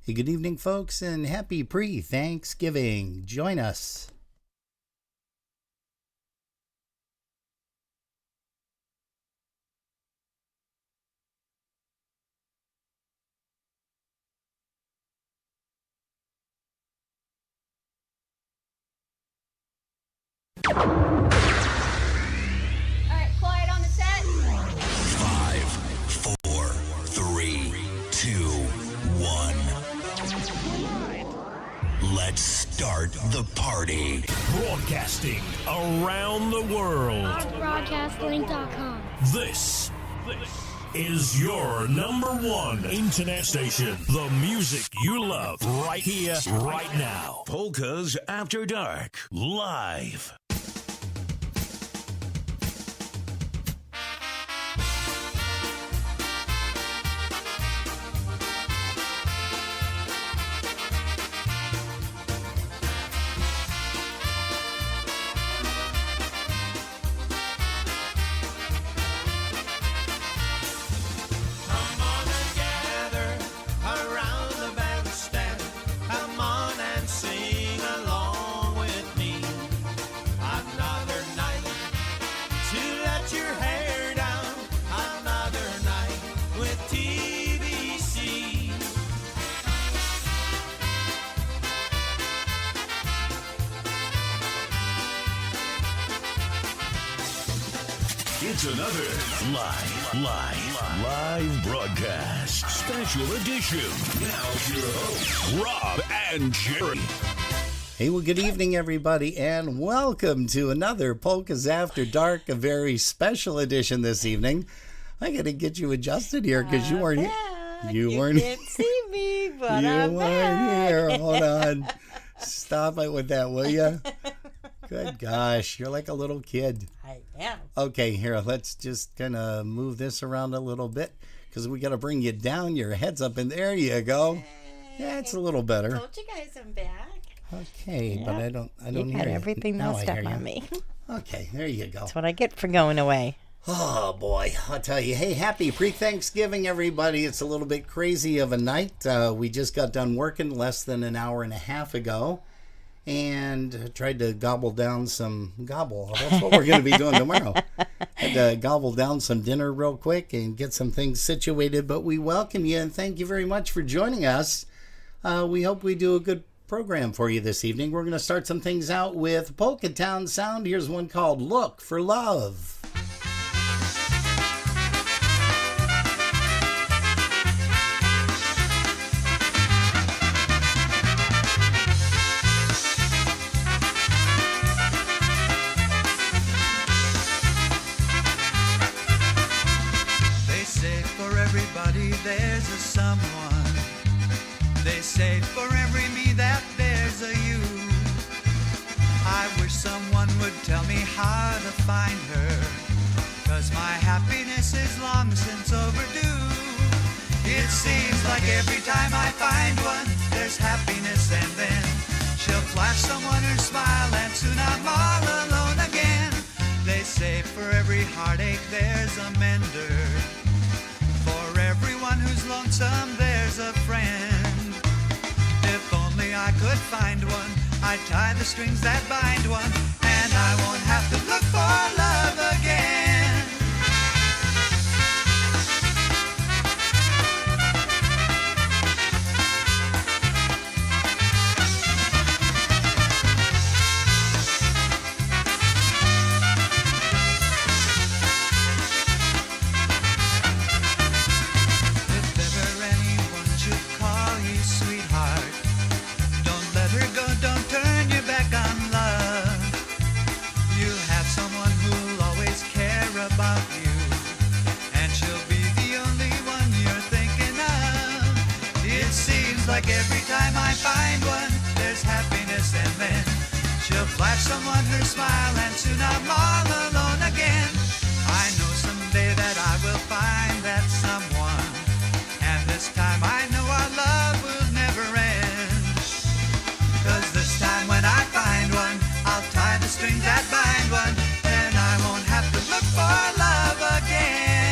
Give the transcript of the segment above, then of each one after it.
Hey, good evening, folks, and happy pre-Thanksgiving. Join us. All right, quiet on the set. 5, 4, 3, 2, 1. Let's start the party. Broadcasting around the world. Broadcastlink.com. This is your number one internet station. The music you love right here, right now. Polkas After Dark, live. It's another live broadcast. Special edition. Now your hosts, Rob and Jerry. Hey, well, good evening, everybody, and welcome to another Polkas After Dark, a very special edition this evening. I got to get you adjusted here because you weren't here. You can't see me, but you I'm weren't back. here. Hold on. Stop it with that, will you? Good gosh, you're like a little kid. I am. Okay, here, let's just kind of move this around a little bit because we got to bring you down. Your head's up, and there you go. Yeah, it's a little better. Told you guys I'm back. Okay, Yeah. but I don't You hear had you. everything Now messed I up hear on you. me. Okay, there you go. That's what I get for going away. Oh boy, I'll tell you. Hey, happy pre-Thanksgiving, everybody. It's a little bit crazy of a night. We just got done working less than an hour and a half ago. And tried to gobble down some That's what we're going to be doing tomorrow. Had to gobble down some dinner real quick and get some things situated. But we welcome you and thank you very much for joining us. We hope we do a good program for you this evening. We're going to start some things out with Polka Town Sound. Here's one called Look for Love. There's a someone. They say for every me that there's a you. I wish someone would tell me how to find her, 'cause my happiness is long since overdue. It seems like every time I find one, there's happiness, and then she'll flash someone her smile, and soon I'm all alone again. They say for every heartache there's a mender. For everyone who's lonesome, there's a friend. If only I could find one, I'd tie the strings that bind one, and I won't have to look for love again. Like every time I find one, there's happiness, and then she'll flash someone her smile, and soon I'm all alone again. I know someday that I will find that someone, and this time I know our love will never end. 'Cause this time when I find one, I'll tie the strings that bind one, and I won't have to look for love again.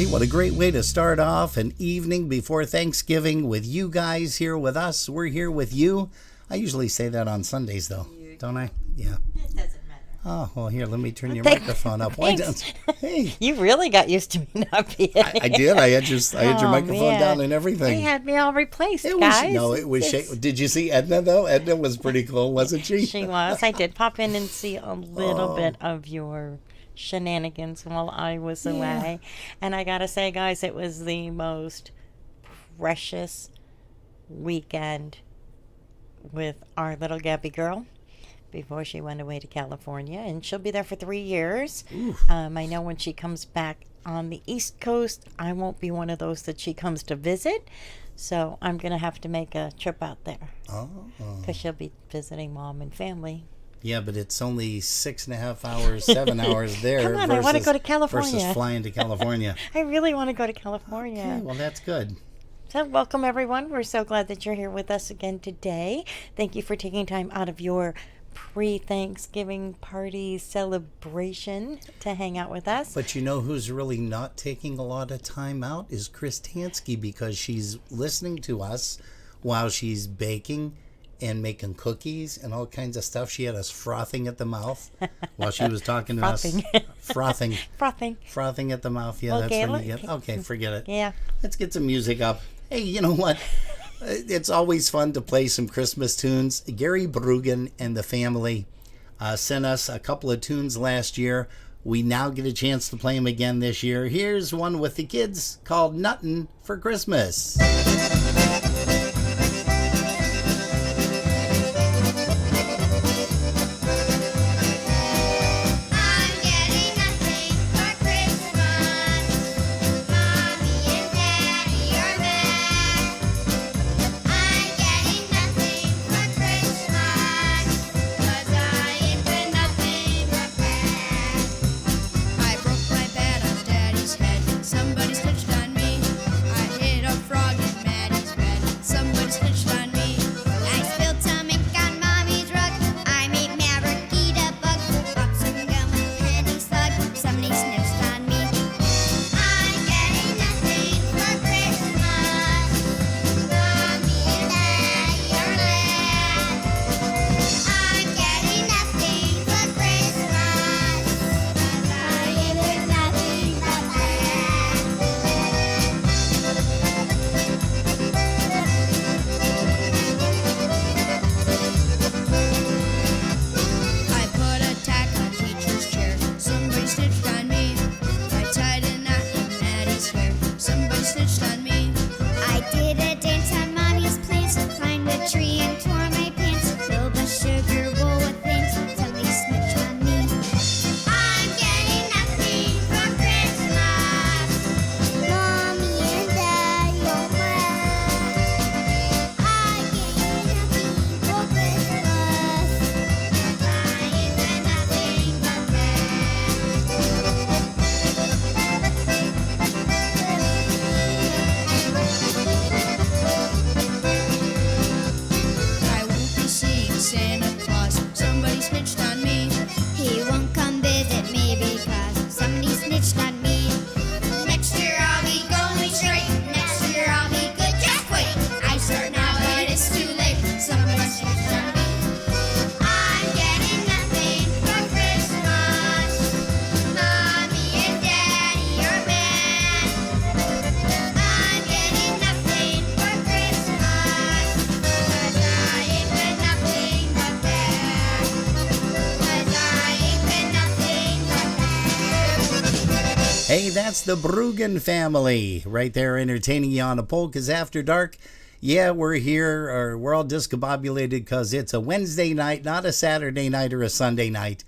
Hey, what a great way to start off an evening before Thanksgiving with you guys here with us. We're here with you. I usually say that on Sundays, though, don't I? Yeah. It doesn't matter. Oh, well, here, let me turn your microphone up. Why don't, hey. You really got used to me not being here. I did. I had your microphone man. down and everything. They had me all replaced, It was, guys. no, it was. Did you see Edna, though? Edna was pretty cool, wasn't she? She was. I did pop in and see a little bit of your shenanigans while I was away. And I got to say, guys, it was the most precious weekend with our little Gabby girl before she went away to California. And she'll be there for 3 years. I know when she comes back on the East Coast, I won't be one of those that she comes to visit. So I'm going to have to make a trip out there. Because she'll be visiting mom and family. Yeah, but it's only 6.5 hours, 7 hours there. Come on, versus, I want to go to California. Versus flying to California. I really want to go to California. Okay, well, that's good. So welcome, everyone. We're so glad that you're here with us again today. Thank you for taking time out of your pre-Thanksgiving party celebration to hang out with us. But you know who's really not taking a lot of time out is Chris Tansky, because she's listening to us while she's baking and making cookies and all kinds of stuff. She had us frothing at the mouth while she was talking to us. Frothing. Frothing at the mouth. Yeah, Okay, that's when you get... Okay, forget it. Yeah. Let's get some music up. Hey, you know what? It's always fun to play some Christmas tunes. Gary Brugan and the family sent us a couple of tunes last year. We now get a chance to play them again this year. Here's one with the kids called Nuttin' for Christmas. Somebody snitched on me. I hit a frog in Maddie's bed. Somebody snitched on me. I spilled some ink on Mommy's rug. I made Maverick eat a bug. Popped some gum and Penny slug. Somebody snitched on me. I'm getting nothing for Christmas. Mommy and Daddy are mad. I'm getting nothing for Christmas. 'Cause I ain't with nothing but bad. I put a tack on teacher's chair. Somebody snitched on me. I tied a knot in Maddie's hair. Somebody snitched on me. I did a dance on Mommy's plants. Climbed a tree and tore my pants. Filled a sugar bowl with things. Somebody snitched on me. I'm getting nothing for Christmas. Mommy and Daddy are mad. I'm getting nothing for Christmas. 'Cause I ain't got nothing but I won't be seeing Santa Claus. Somebody snitched on me. He won't come visit me because somebody snitched on me. Next year I'll be going straight. Next year I'll be good. Just wait. I start now, but it's too late. Somebody snitched on me. I'm getting nothing for Christmas. Mommy and Daddy are mad. I'm getting nothing for Christmas. 'Cause I ain't been nothing but bad. 'Cause I ain't been nothing but bad. Hey, that's the Brugan family right there entertaining you on a Polkas After Dark. Yeah, we're here, or we're all discombobulated because it's a Wednesday night, not a Saturday night or a Sunday night.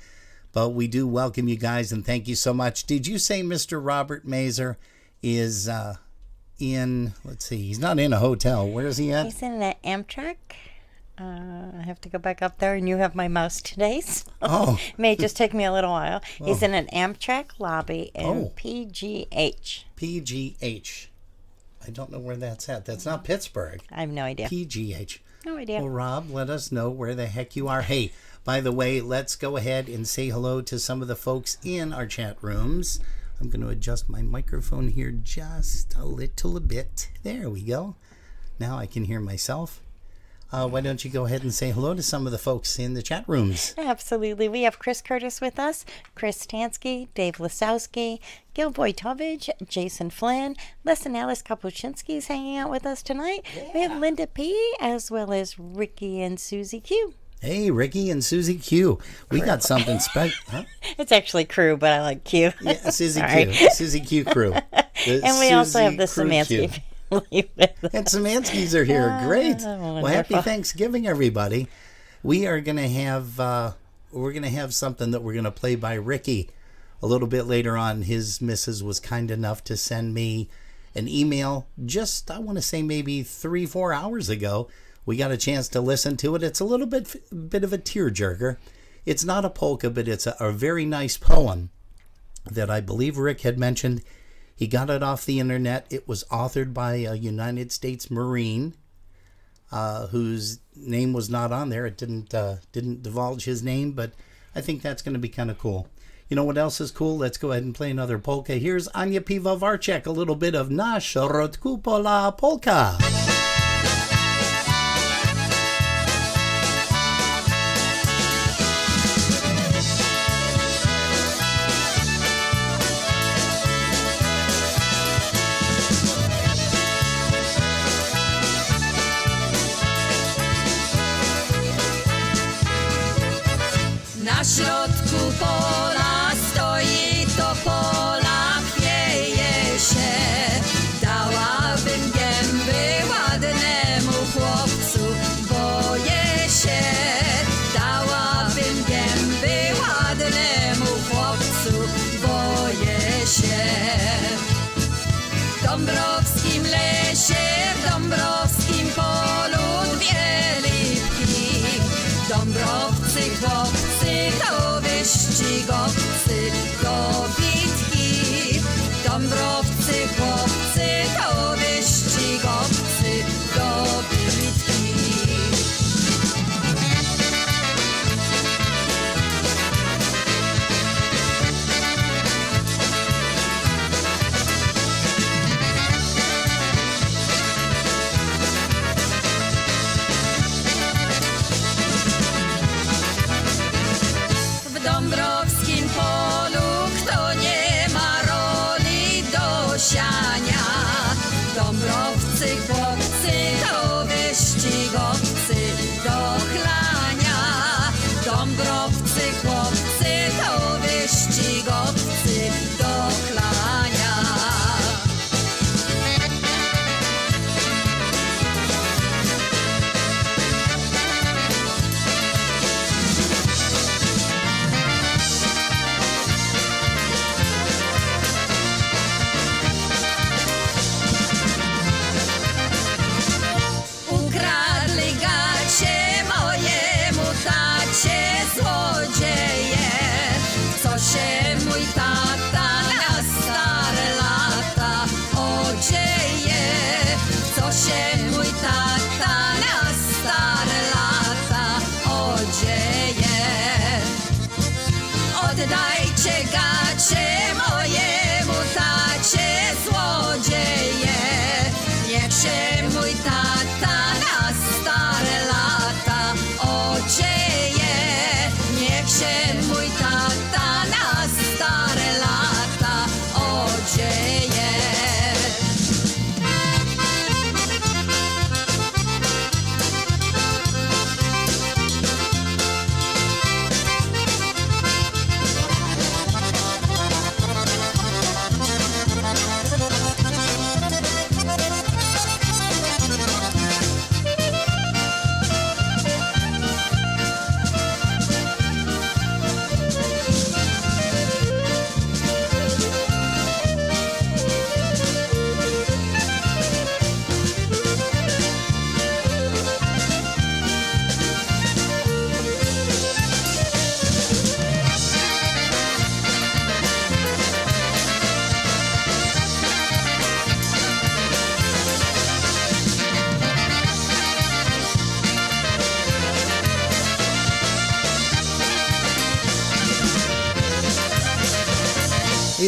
But we do welcome you guys and thank you so much. Did you say Mr. Robert Mazer is in, let's see, he's not in a hotel. Where is he at? He's in an Amtrak. I have to go back up there, and you have my mouse today, so Oh. it may just take me a little while. He's in an Amtrak lobby in PGH. PGH. I don't know where that's at. That's not Pittsburgh. I have no idea. PGH. No idea. Well, Rob, let us know where the heck you are. Hey, by the way, let's go ahead and say hello to some of the folks in our chat rooms. I'm going to adjust my microphone here just a little bit. There we go. Now I can hear myself. Why don't you go ahead and say hello to some of the folks in the chat rooms? Absolutely. We have Chris Curtis with us, Chris Stansky, Dave Lasowski, Gil Boytovich, Jason Flynn, Les and Alice Kapuczynski's hanging out with us tonight. Yeah. We have Linda P. as well as Ricky and Susie Q. Hey, Ricky and Susie Q. We got something special. Huh? It's actually crew, but I like Q. Yeah, Susie Q. Susie Q crew. And we also have the Szymanski family. And Szymanskis are here. Great. Well, happy Thanksgiving, everybody. We are going to have something that we're going to play by Ricky a little bit later on. His missus was kind enough to send me an email just, I want to say maybe 3-4 hours ago. We got a chance to listen to it. It's a little bit of a tearjerker. It's not a polka, but it's a very nice poem that I believe Rick had mentioned. He got it off the internet. It was authored by a United States Marine whose name was not on there. It didn't divulge his name, but I think that's going to be kind of cool. You know what else is cool? Let's go ahead and play another polka. Here's Anya Pivovarczyk, a little bit of Nasz Rodku Pola polka. Na środku pola stoi topola, chwieje się. Dałabym gęby ładnemu chłopcu, boję się. Dałabym gęby ładnemu chłopcu, boję się. W dąbrowskim lesie, w dąbrowskim polu dwie lipki. Dąbrowcy chłopcy to wyścigowcy do bitki. Dąbrowcy chłopcy to wyścigowcy do bitki.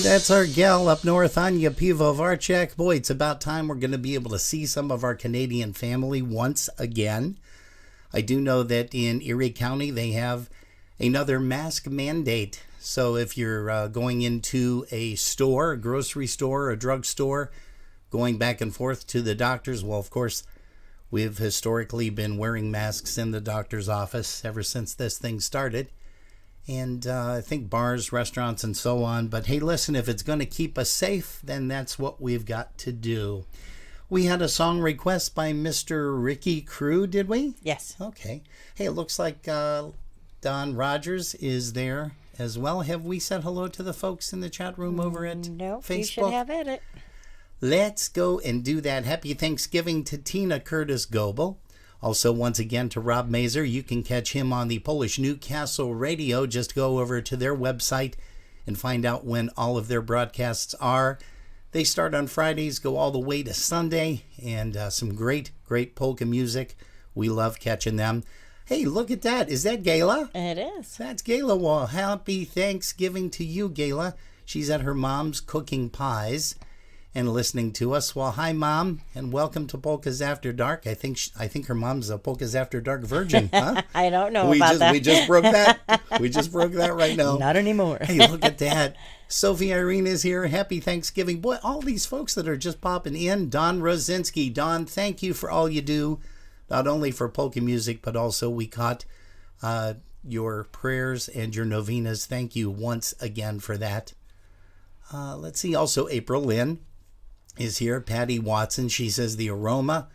that's our gal up north, Anya Pivovarchek. Boy, it's about time we're going to be able to see some of our Canadian family once again. I do know that in Erie County they have another mask mandate. So if you're going into a store, a grocery store, a drugstore, going back and forth to the doctors, well, of course, we've historically been wearing masks in the doctor's office ever since this thing started. And I think bars, restaurants, and so on. But hey, listen, if it's going to keep us safe, then that's what we've got to do. We had a song request by Mr. Ricky Crew, did we? Yes. Okay. Hey, it looks like Don Rogers is there as well. Have we said hello to the folks in the chat room over at Facebook? You should have it. Let's go and do that. Happy Thanksgiving to Tina Curtis Goebel. Also, once again, to Rob Mazer. You can catch him on the Polish Newcastle Radio. Just go over to their website and find out when all of their broadcasts are. They start on Fridays, go all the way to Sunday, and some great, great polka music. We love catching them. Hey, look at that. Is that Gayla? It is. That's Gayla. Well, happy Thanksgiving to you, Gayla. She's at her mom's cooking pies and listening to us. Well, hi, Mom, and welcome to Polkas After Dark. I think her mom's a Polkas After Dark virgin, huh? I don't know about that. We just broke that. We just broke that right now. Not anymore. Hey, look at that. Sophie Irene is here. Happy Thanksgiving. Boy, all these folks that are just popping in. Don Rosinski. Don, thank you for all you do, not only for polka music, but also we caught your prayers and your novenas. Thank you once again for that. Let's see. Also, April Lynn is here. Patty Watson, she says the aroma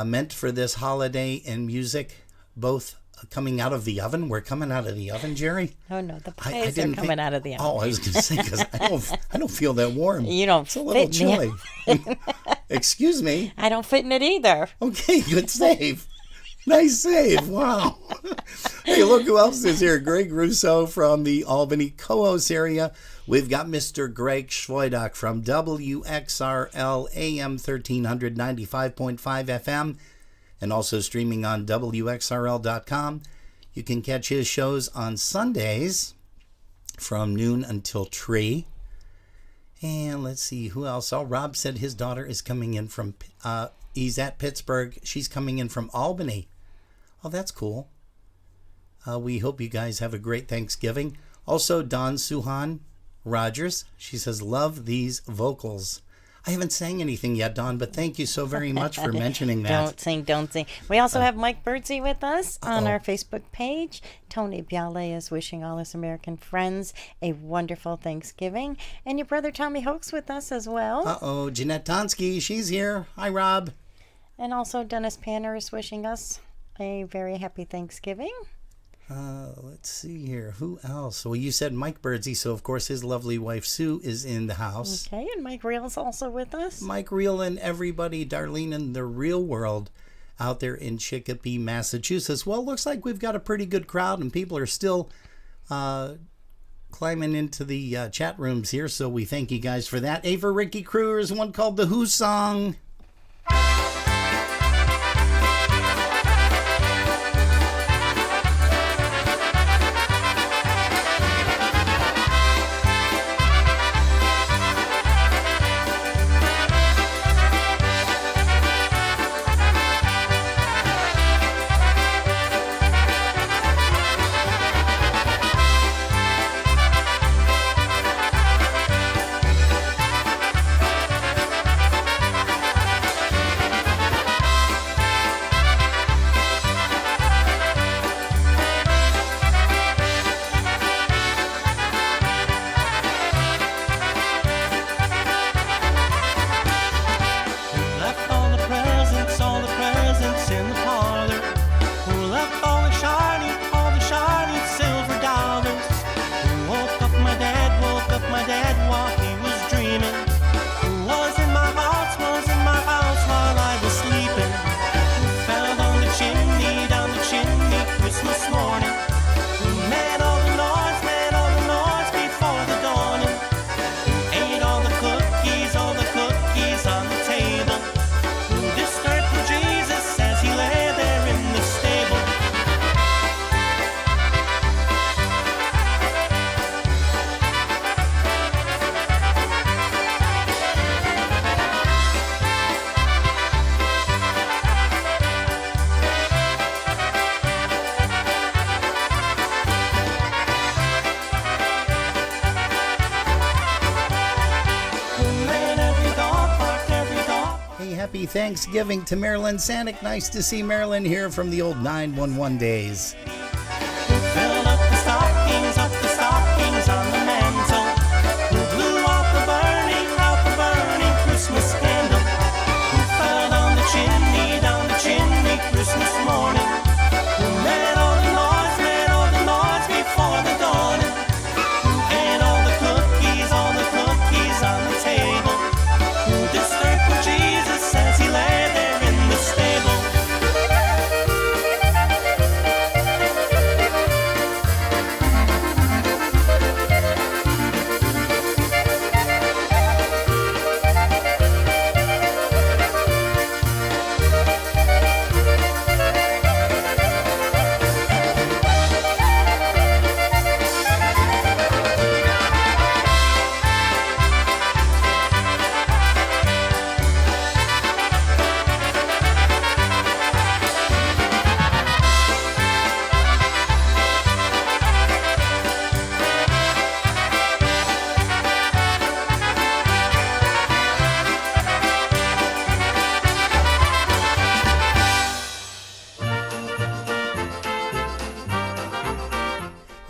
meant for this holiday and music, both coming out of the oven. We're coming out of the oven, Jerry. Oh no, the pies are coming out of the oven. Oh, I was going to say, because I don't feel that warm. You don't. It's a little chilly. Excuse me. I don't fit in it either. Okay, good save. Nice save. Wow. Hey, look who else is here. Greg Russo from the Albany Coos area. We've got Mr. Greg Schwoidak from WXRL AM 1395.5 FM and also streaming on WXRL.com. You can catch his shows on Sundays from noon until 3. And let's see who else. Oh, Rob said his daughter is coming in from, he's at Pittsburgh. She's coming in from Albany. Oh, that's cool. We hope you guys have a great Thanksgiving. Also, Dawn Suhan Rogers. She says, love these vocals. I haven't sang anything yet, Dawn, but thank you so very much for mentioning that. Don't sing. We also have Mike Birdsey with us on our Facebook page. Tony Biale is wishing all his American friends a wonderful Thanksgiving. And your brother Tommy Hoax with us as well. Jeanette Tonsky, she's here. Hi, Rob. And also Dennis Panner is wishing us a very happy Thanksgiving. Let's see here. Who else? Well, you said Mike Birdsey, so of course his lovely wife Sue is in the house. Okay, and Mike Reel's also with us. Mike Reel and everybody, Darlene and the real world out there in Chicopee, Massachusetts. Well, looks like we've got a pretty good crowd and people are still climbing into the chat rooms here, so we thank you guys for that. Ava Ricky Crew is one called the Who Song. happy Thanksgiving to Marilyn Sanick. Nice to see Marilyn here from the old 911 days. Fill up the stockings on the mantle. Who blew out the burning Christmas candle? Who fell down the chimney Christmas morning? Who made all the noise before the dawning? Who ate all the cookies on the table? Who disturbed poor Jesus as he lay there in the stable?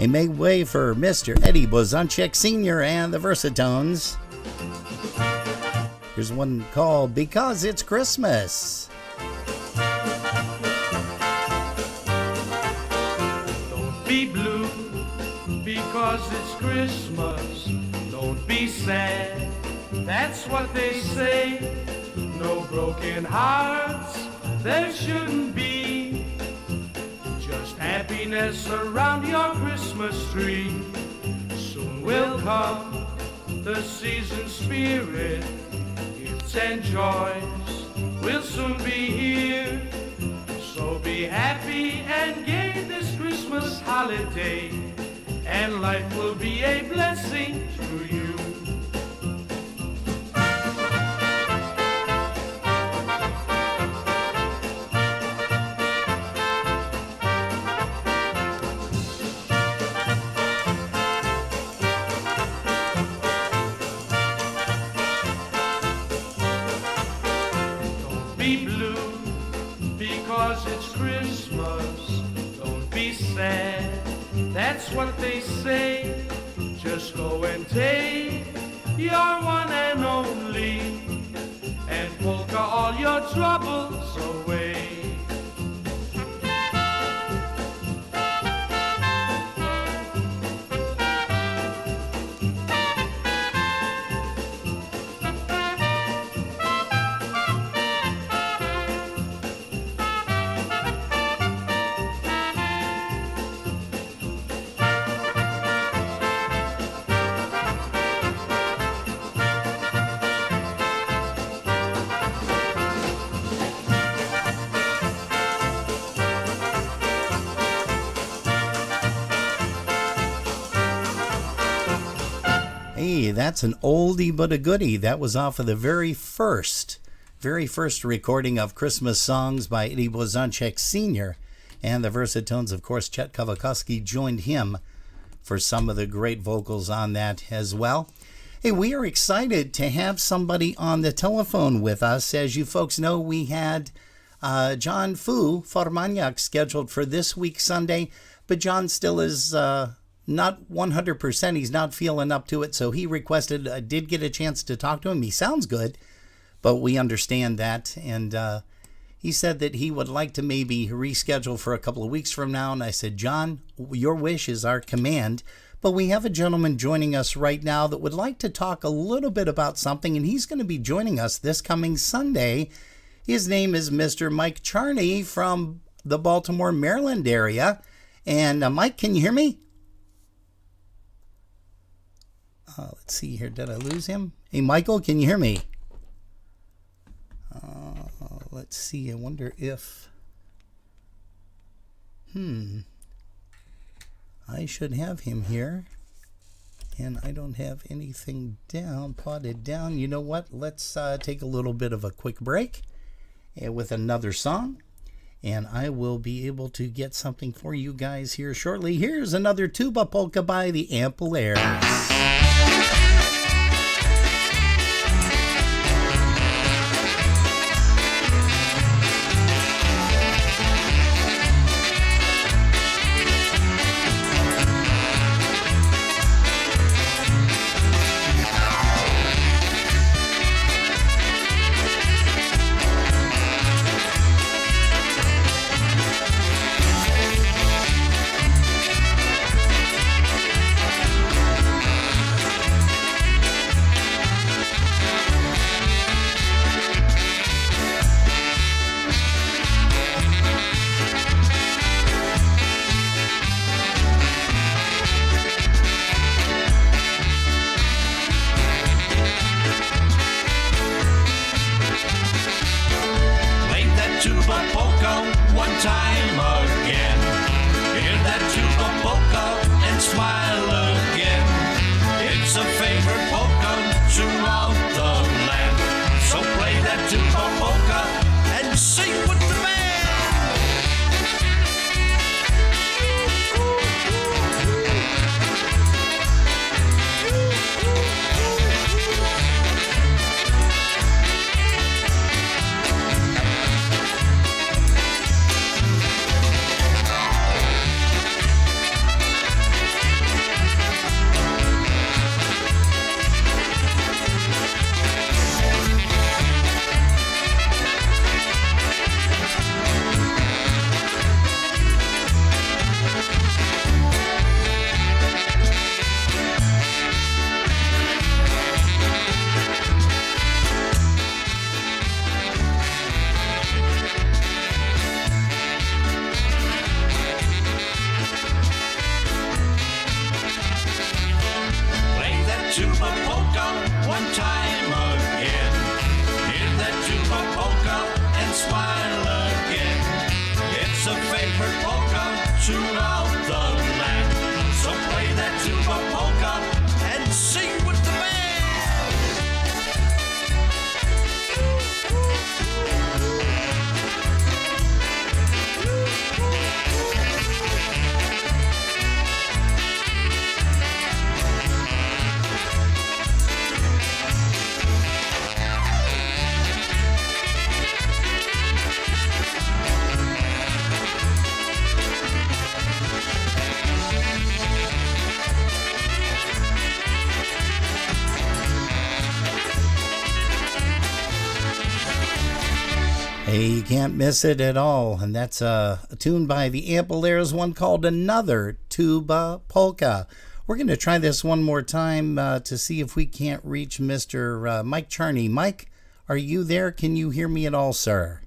And make way for Mr. Eddie Blazonczyk Sr. and the Versatones. Here's one called Because It's Christmas. Don't be blue because it's Christmas. Don't be sad, that's what they say. No broken hearts, there shouldn't be. Just happiness around your Christmas tree. Soon will come the season spirit. Gifts and joys will soon be here. So be happy and gay this Christmas holiday, and life will be a blessing to you. Be blue because it's Christmas. Don't be sad, that's what they say. Just go and take your one and only, and polka all your troubles away. Hey, that's an oldie but a goodie. That was off of the very first recording of Christmas songs by Eddie Blazonczyk Sr. And the Versatones, of course, Chet Kawakowski joined him for some of the great vocals on that as well. Hey, we are excited to have somebody on the telephone with us. As you folks know, we had John Fu Formaniak scheduled for this week Sunday, but John still is not 100%. He's not feeling up to it, so he requested, I did get a chance to talk to him. He sounds good, but we understand that, and he said that he would like to maybe reschedule for a couple of weeks from now, and I said, John, your wish is our command. But we have a gentleman joining us right now that would like to talk a little bit about something, and he's going to be joining us this coming Sunday. His name is Mr. Mike Charney from the Baltimore, Maryland area. And Mike, can you hear me? Let's see here. Did I lose him? Hey, Michael, can you hear me? Let's see. I wonder if... I should have him here. And I don't have anything potted down. You know what? Let's take a little bit of a quick break with another song. And I will be able to get something for you guys here shortly. Here's another tuba polka by the Ampliers. Hey, you can't miss it at all. And that's a tune by the Ampliers, one called Another Tuba Polka. We're going to try this one more time to see if we can't reach Mr. Mike Charney. Mike, are you there? Can you hear me at all, sir?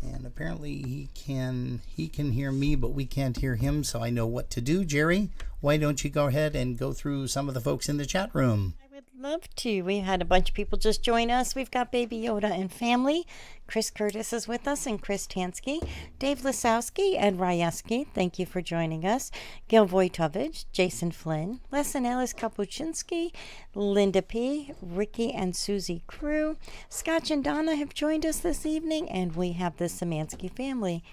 And apparently he can hear me, but we can't hear him, so I know what to do. Jerry, why don't you go ahead and go through some of the folks in the chat room? Love to. We had a bunch of people just join us. We've got Baby Yoda and family. Chris Curtis is with us and Chris Tansky. Dave Lisowski and Ryeski, thank you for joining us. Gil Wojtovich, Jason Flynn, Les and Alice Kapuczynski, Linda P., Ricky and Susie Crew. Scotch and Donna have joined us this evening, and we have the Szymanski family.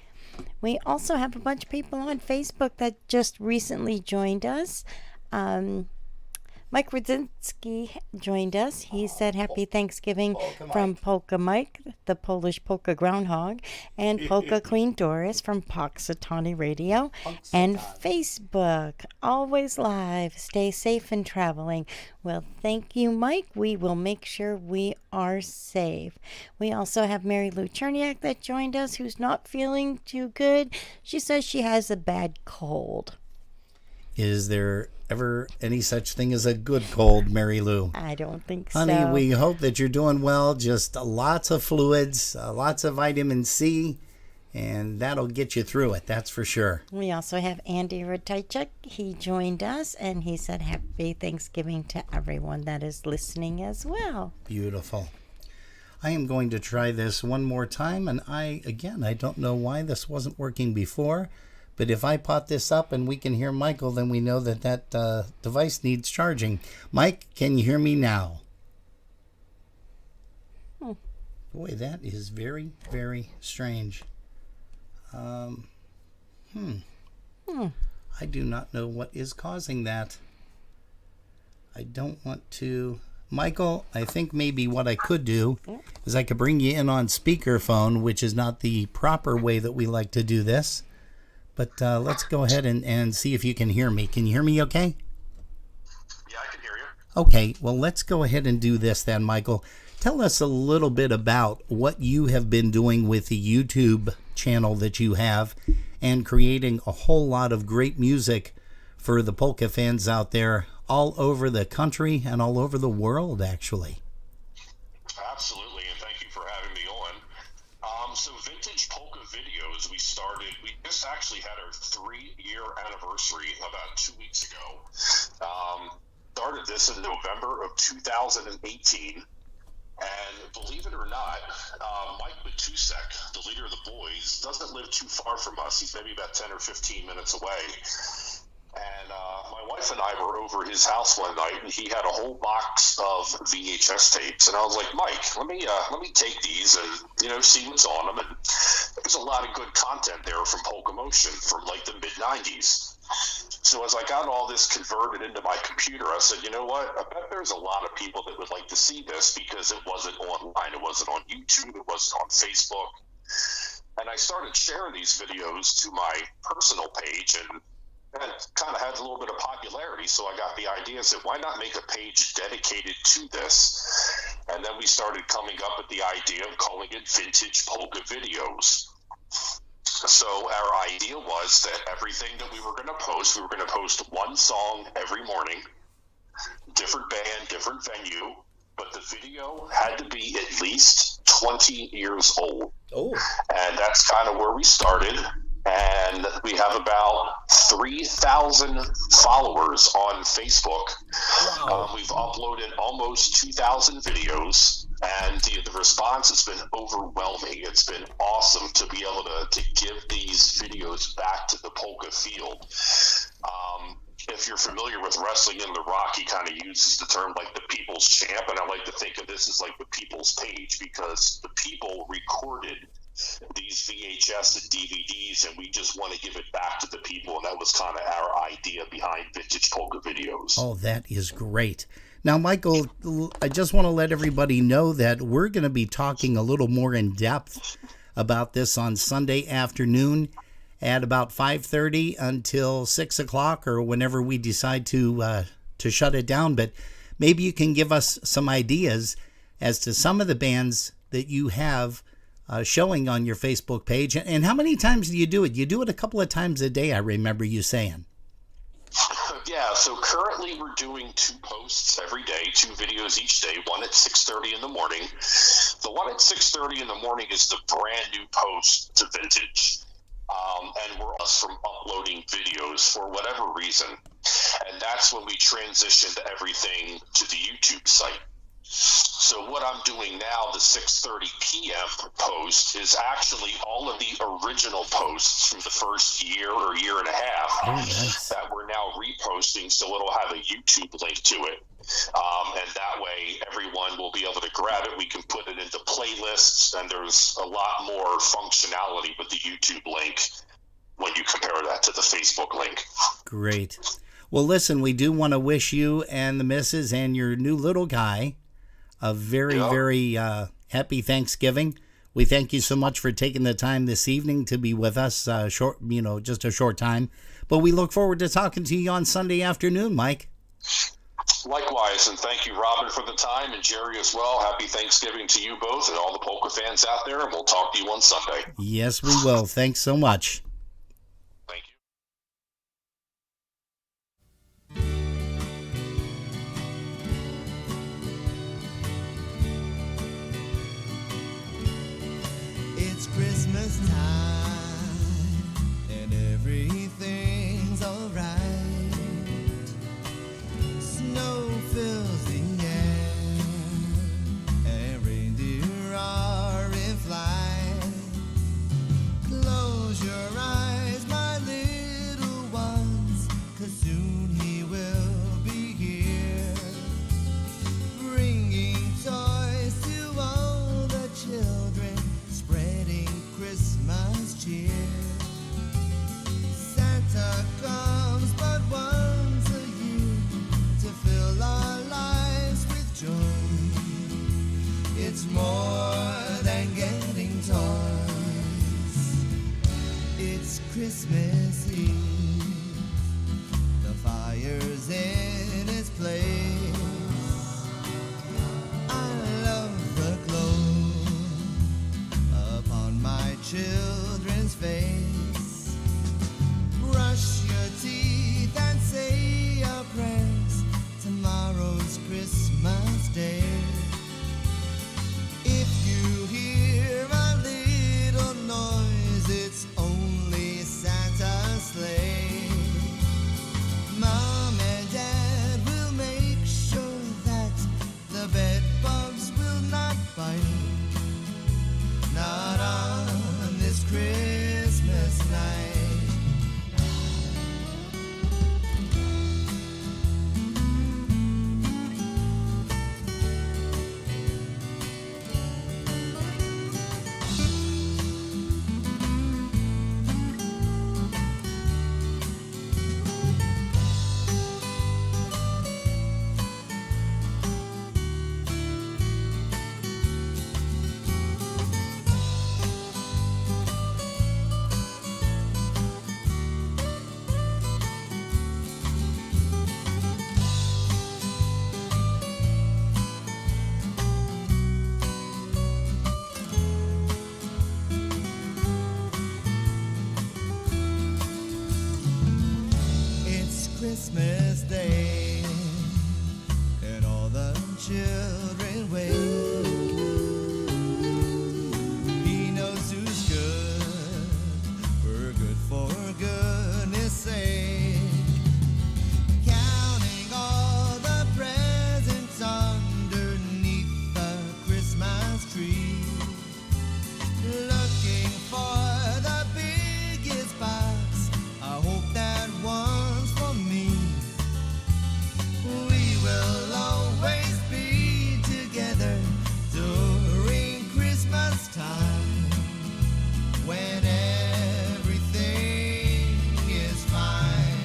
We also have a bunch of people on Facebook that just recently joined us. Mike Rudzinski joined us. He said happy Thanksgiving from Polka Mike, the Polish polka groundhog, and Polka Queen Doris from Poxitani Radio and Facebook. Always live. Stay safe and traveling. Well, thank you, Mike. We will make sure we are safe. We also have Mary Lou Cherniak that joined us, who's not feeling too good. She says she has a bad cold. Is there ever any such thing as a good cold, Mary Lou? I don't think Honey, so. we hope that you're doing well. Just lots of fluids, lots of vitamin C, and that'll get you through it, that's for sure. We also have Andy Ratajczak. He joined us, and he said happy Thanksgiving to everyone that is listening as well. Beautiful. I am going to try this one more time, and I don't know why this wasn't working before. But if I pot this up and we can hear Michael, then we know that device needs charging. Mike, can you hear me now? Boy, that is very, very strange. I do not know what is causing that. I don't want to... Michael, I think maybe what I could do is I could bring you in on speakerphone, which is not the proper way that we like to do this. But let's go ahead and see if you can hear me. Can you hear me okay? Yeah, I can hear you. Okay, well, let's go ahead and do this then, Michael. Tell us a little bit about what you have been doing with the YouTube channel that you have and creating a whole lot of great music for the polka fans out there all over the country and all over the world, actually. Absolutely, and thank you for having me on. So Vintage Polka Videos, we just actually had our 3-year anniversary about 2 weeks ago. Started this in November of 2018, and believe it or not, Mike Matusek, the leader of the boys, doesn't live too far from us. He's maybe about 10 or 15 minutes away. And my wife and I were over his house one night, and he had a whole box of VHS tapes. And I was like, Mike, let me take these and see what's on them. And there's a lot of good content there from Polka Motion from like the mid '90s. So as I got all this converted into my computer, I said, you know what? I bet there's a lot of people that would like to see this because it wasn't online, it wasn't on YouTube, it wasn't on Facebook. And I started sharing these videos to my personal page, and it kind of had a little bit of popularity, so I got the idea and said, why not make a page dedicated to this? And then we started coming up with the idea of calling it Vintage Polka Videos. So our idea was that everything that we were going to post one song every morning, different band, different venue, but the video had to be at least 20 years old. Oh. And that's kind of where we started. And we have about 3,000 followers on Facebook. Wow. We've uploaded almost 2,000 videos, and the response has been overwhelming. It's been awesome to be able to give these videos back to the polka field. If you're familiar with wrestling in The Rock, he kind of uses the term like the people's champ, and I like to think of this as like the people's page, because the people recorded these VHS and DVDs, and we just want to give it back to the people, and that was kind of our idea behind Vintage Polka Videos. Oh, that is great. Now, Michael, I just want to let everybody know that we're going to be talking a little more in depth about this on Sunday afternoon at about 5:30 until 6 o'clock, or whenever we decide to shut it down. But maybe you can give us some ideas as to some of the bands that you have showing on your Facebook page. And how many times do you do it? You do it a couple of times a day, I remember you saying. Yeah, so currently we're doing 2 posts every day, 2 videos each day, one at 6:30 in the morning. The one at 6:30 in the morning is the brand new post to Vintage. And we're us from uploading videos for whatever reason. And that's when we transitioned everything to the YouTube site. So what I'm doing now, the 6:30 p.m. post, is actually all of the original posts from the first year or year and a half that we're now reposting, so it'll have a YouTube link to it. And that way everyone will be able to grab it. We can put it into playlists, and there's a lot more functionality with the YouTube link when you compare that to the Facebook link. Great. Well, listen, we do want to wish you and the missus and your new little guy a very, very happy Thanksgiving. We thank you so much for taking the time this evening to be with us, just a short time. But we look forward to talking to you on Sunday afternoon, Mike. Likewise, and thank you, Robin, for the time, and Jerry as well. Happy Thanksgiving to you both and all the polka fans out there, and we'll talk to you on Sunday. Yes, we will. Thanks so much. Thank you. It's Christmas time and everything's alright. Snow fills the air and reindeer are in flight. Close your eyes, my little ones, 'cause soon he will be here, bringing toys to all the children, spreading Christmas cheer. Santa comes but once a year to fill our lives with joy. It's more than getting toys. It's Christmas Eve. The fire's in its place. I love the glow upon my children's face. Brush your teeth and say your prayers. Tomorrow's Christmas Day. If you hear a little noise, it's only Santa's sleigh. Mom and Dad will make sure that the bed bugs will not bite. Not on this Christmas night. It's Christmas Day, and all the children wait. He knows who's good, we're good for goodness sake. Counting all the presents underneath the Christmas tree. Looking for the biggest box. I hope that one's for me. We will always be together during Christmas time, when everything is fine.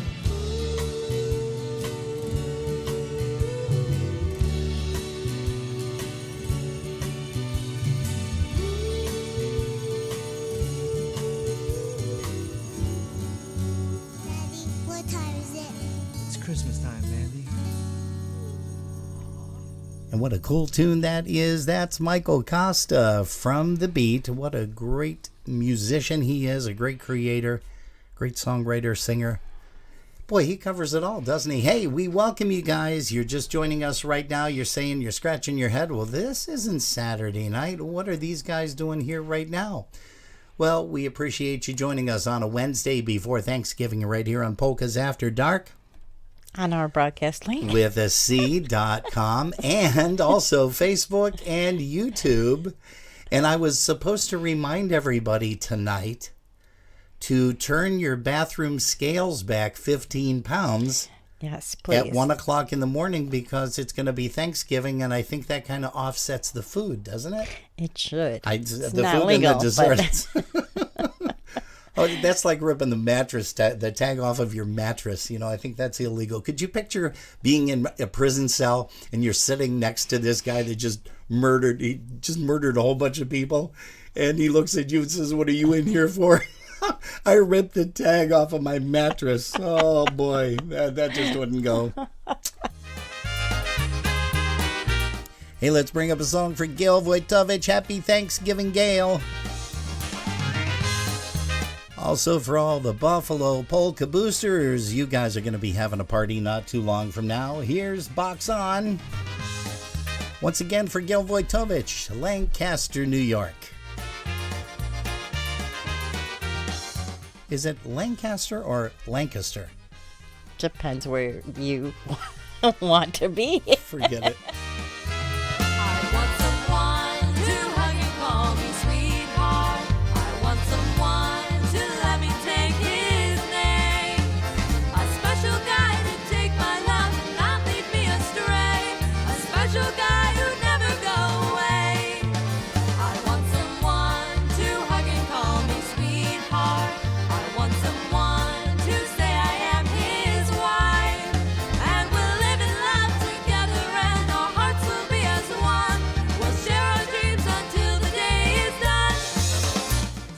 Daddy, what time is it? It's Christmas time, Mandy. And what a cool tune that is. That's Michael Costa from The Beat. What a great musician he is, a great creator, great songwriter, singer. Boy, he covers it all, doesn't he? Hey, we welcome you guys. You're just joining us right now. You're saying you're scratching your head. Well, this isn't Saturday night. What are these guys doing here right now? Well, we appreciate you joining us on a Wednesday before Thanksgiving right here on Polkas After Dark. On our broadcast link. With a C.com and also Facebook and YouTube. And I was supposed to remind everybody tonight to turn your bathroom scales back 15 pounds. Yes, please. At 1 o'clock in the morning because it's going to be Thanksgiving, and I think that kind of offsets the food, doesn't it? It should. It's the not food legal, and the dessert. Oh, that's like ripping the mattress, the tag off of your mattress. You know, I think that's illegal. Could you picture being in a prison cell and you're sitting next to this guy that just murdered a whole bunch of people, and he looks at you and says, "What are you in here for?" I ripped the tag off of my mattress. Oh boy, that just wouldn't go. Hey, let's bring up a song for Gail Wojtowicz. Happy Thanksgiving, Gail. Also, for all the Buffalo Polka boosters, you guys are going to be having a party not too long from now. Here's Box On. Once again for Gail Wojtowicz, Lancaster, New York. Is it Lancaster or Lancaster? Depends where you want to be. Forget it.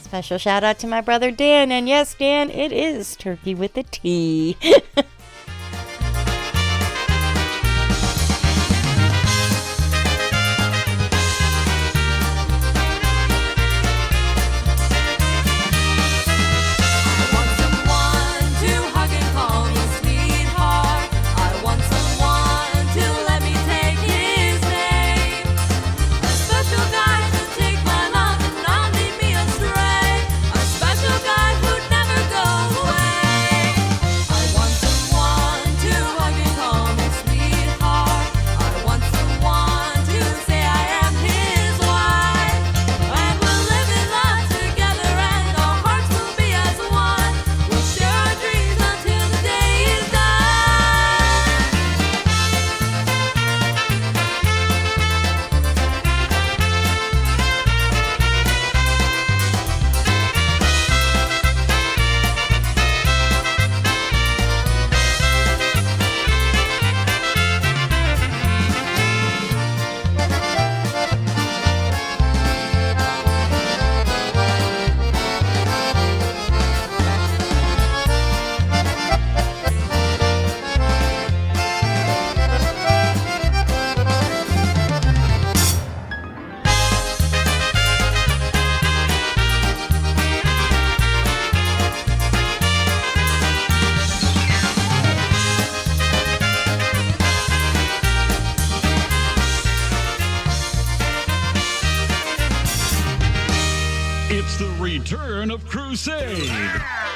Special shout out to my brother Dan. And yes, Dan, it is turkey with a T. It's the return of Crusade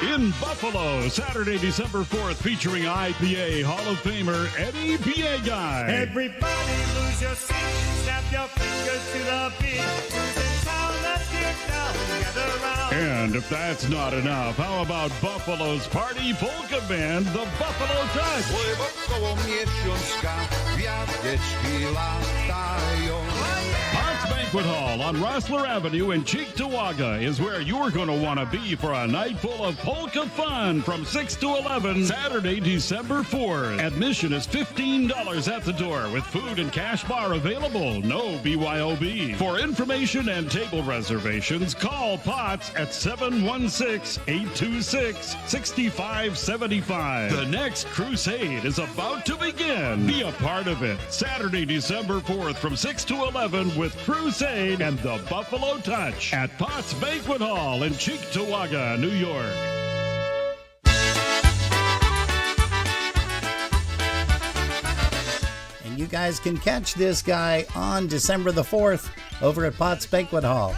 in Buffalo, Saturday, December 4th, featuring IPA Hall of Famer Eddie Guy. Everybody lose your seat, snap your fingers to the beat. Who's in town? Let's get down, gather round. And if that's not enough, how about Buffalo's party polka band, the Buffalo Touch? Hearts Banquet Hall on Rossler Avenue in Cheektowaga is where you're going to want to be for a night full of polka fun from 6 to 11 Saturday, December 4th. Admission is $15 at the door with food and cash bar available. No BYOB. For information and table reservations, call Potts at 716-826-6575. The next crusade is about to begin. Be a part of it. Saturday, December 4th from 6 to 11 with Crusade and the Buffalo Touch at Potts Banquet Hall in Cheektowaga, New York. And you guys can catch this guy on December the 4th over at Potts Banquet Hall.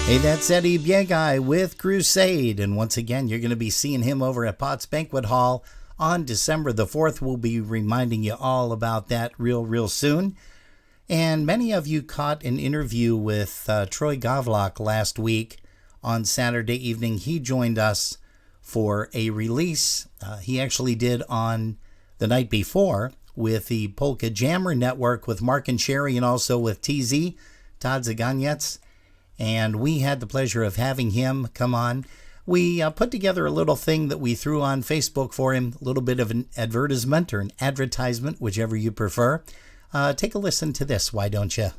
Hey, that's Eddie Biegai with Crusade. And once again, you're going to be seeing him over at Potts Banquet Hall on December the 4th. We'll be reminding you all about that real soon. And many of you caught an interview with Troy Gavlak last week on Saturday evening. He joined us for a release he actually did on the night before with the Polka Jammer Network with Mark and Sherry, and also with TZ, Todd Zaganyets. And we had the pleasure of having him come on. We put together a little thing that we threw on Facebook for him, a little bit of an advertisement or an advertisement, whichever you prefer. Take a listen to this, why don't you?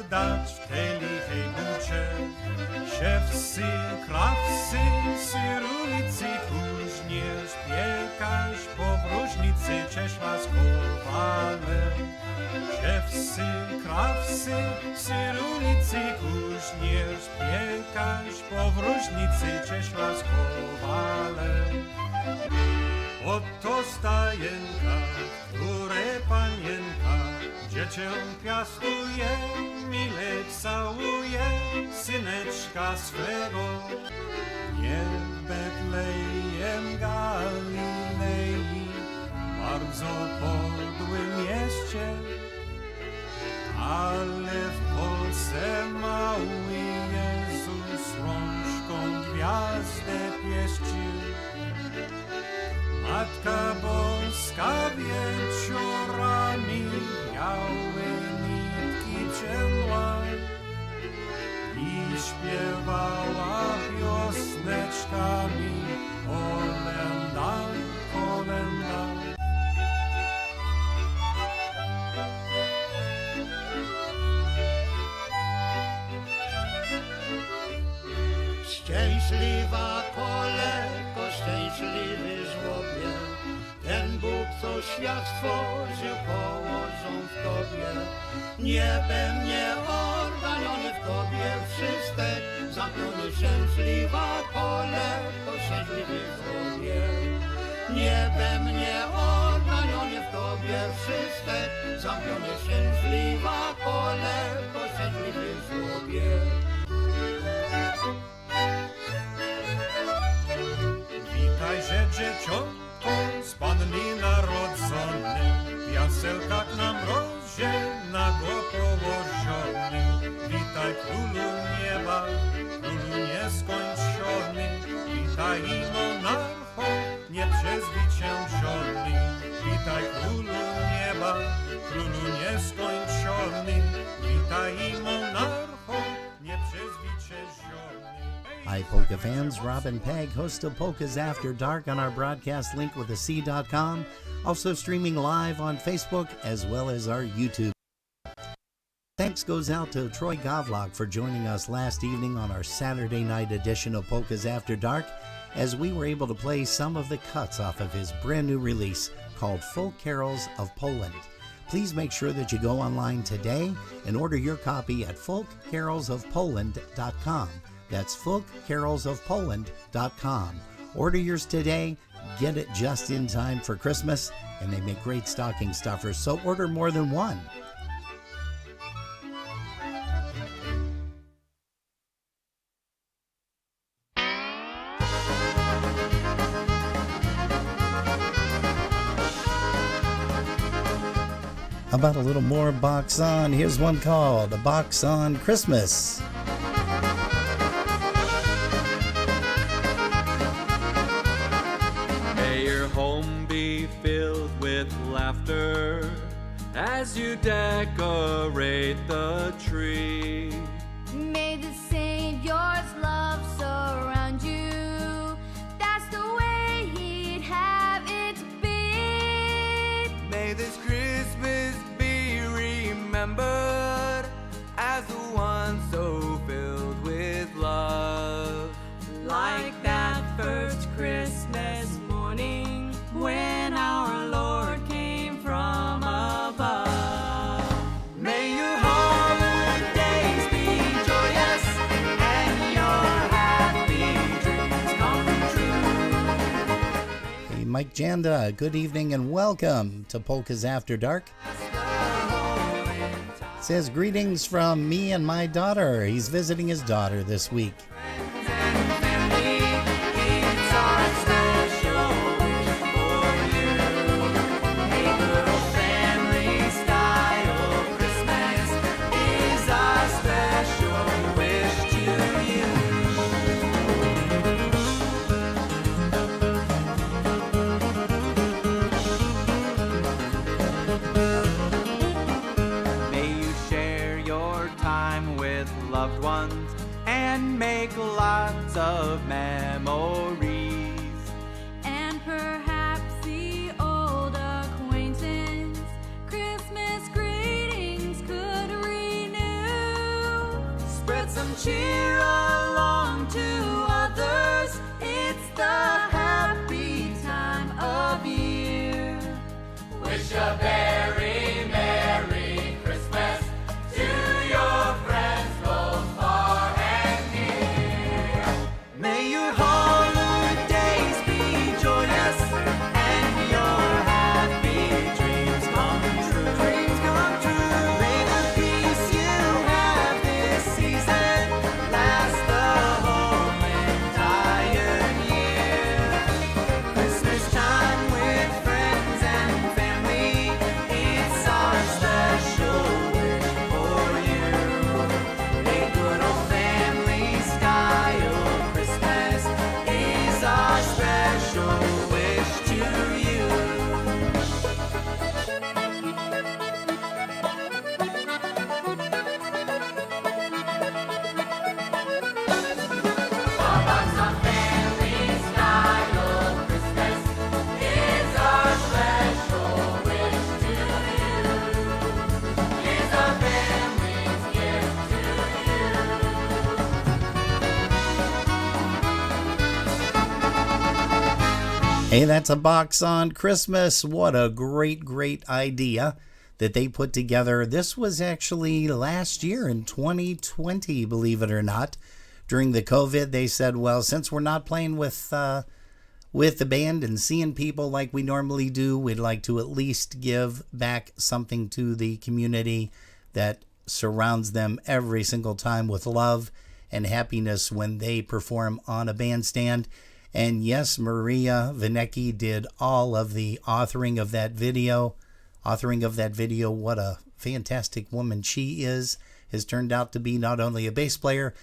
Dać w tej lichej bucie. Siewsy, krawsy, syrulicy, kuźnierz, piekarz, powróżnicy, cieszła z kowalem. na wsi, syrulicy kuśnierz, piekaś po wróżnicy cieśla z kowalem. Oto stajenka, które panienka dziecię piastuje, mile całuje syneczka swego. Nie Betlejem Galilei, bardzo podłym mieście, ale w Polsce mały Jezus rączką gwiazdę pieścił. Matka Boska wieczorami białe nitki ciemła i śpiewała piosneczkami kolenda, kolenda. Szczęśliwa kolego, szczęśliwy żłobie, ten Bóg, co świat stworzył, położą w tobie. Niebem nie organiony w tobie wszystek, zamkniony szczęśliwa kolego, szczęśliwy żłobie. Niebem nie organiony w tobie wszystek, zamkniony szczęśliwa kolego, szczęśliwy żłobie. Witajże dzieciątko z Panny narodzony, w jasełkach na mrozie nago położony. Witaj królu nieba, królu nieskończony, witaj i monarcho nieprzezwyciężony. Witaj królu nieba, królu nieskończony, witaj i monarcho nieprzezwyciężony. Hi, polka fans. Robin Pegg, host of Polkas After Dark on our broadcast link with a C.com. Also streaming live on Facebook as well as our YouTube. Thanks goes out to Troy Govlock for joining us last evening on our Saturday night edition of Polkas After Dark, as we were able to play some of the cuts off of his brand new release called Folk Carols of Poland. Please make sure that you go online today and order your copy at folkcarolsofpoland.com. That's folkcarolsofpoland.com. Order yours today. Get it just in time for Christmas, and they make great stocking stuffers, so order more than one. How about a little more Box On? Here's one called A Box On Christmas. May your home be filled with laughter as you decorate the tree. May the Savior's love surround you. That's the way He'd have it be. May this Christmas be remembered as the one so filled with love. Like that first Christmas morning when our Lord came from above. May your holidays be joyous and your happy dreams come true. Hey, Mike Janda, good evening and welcome to Polkas After Dark. Says greetings from me and my daughter. He's visiting his daughter this week. Loved ones and make lots of memories. And perhaps the old acquaintance Christmas greetings could renew. Spread some cheer along to others. It's the happy time of year. Wish a very Merry Christmas Hey, that's a box on Christmas. What a great, great idea that they put together. This was actually last year in 2020, believe it or not. During the COVID, they said, well, since we're not playing with the band and seeing people like we normally do, we'd like to at least give back something to the community that surrounds them every single time with love and happiness when they perform on a bandstand. And yes, Maria Vinecki did all of the authoring of that video. What a fantastic woman she is. Has turned out to be not only a bass player,